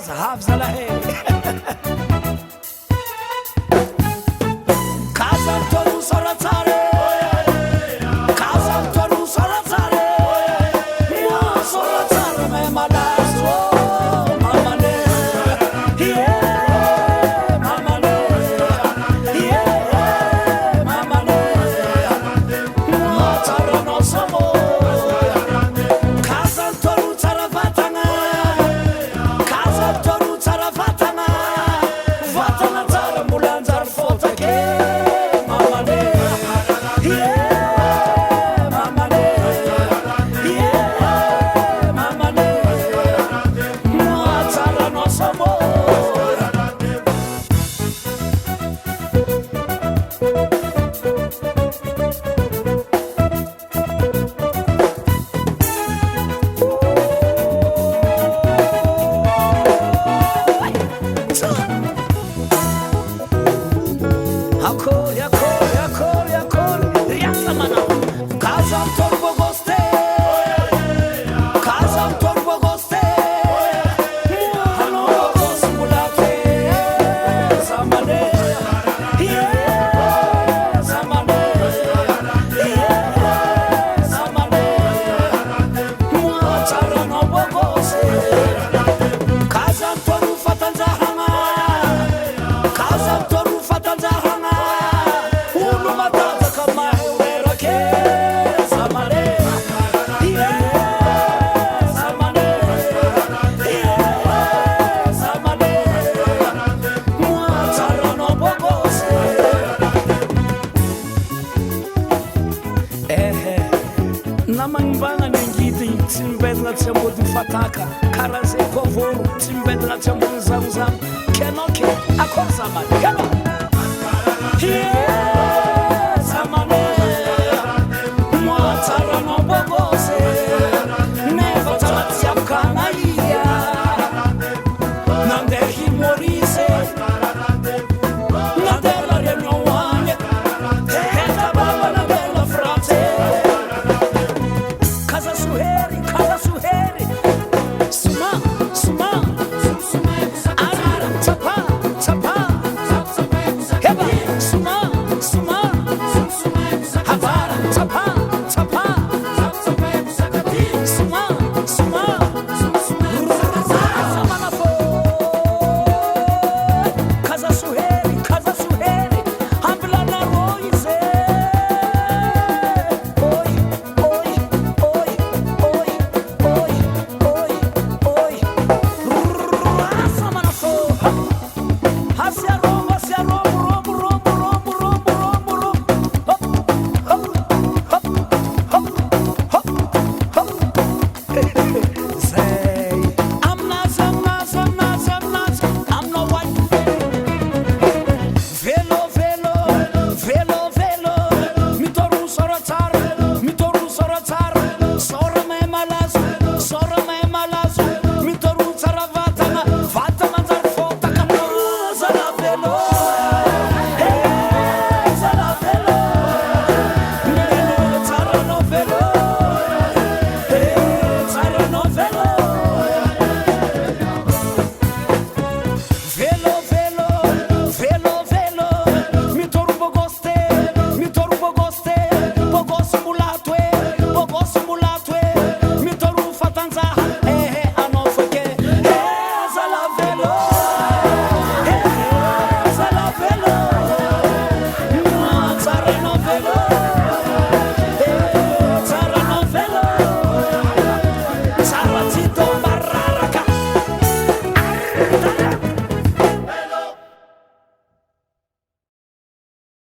Hafzala hey Kazan toru soratare Kazan toru soratare Mo soratare me malazo Mama ne Yeah Mama ne Yeah Mama ne Mo taro no samo Kazan toru taravatanga Kazan toru taravatanga Vatana tara mulanzar fotake Mama ne Yeah Mama ne Yeah Mama ne Mo tara no samo Yakor, Yakamana. Kazan torbo goste. Kazan torbo goste. Hano gosmulate. Samane. Yeah, samane. Yeah, samane. Muachara no bogose. Kazan toru fatanzahanga. Kazan toru fatanzahanga. Ulu matata kama hewero ke. Samane. Yeah, samane. Yeah, samane. Muachara no bogose. Namangibanga nengiti timbedla tsembo du fataka karaze kovoro timbedla tsembo zamzam kenoke akozama keno yeah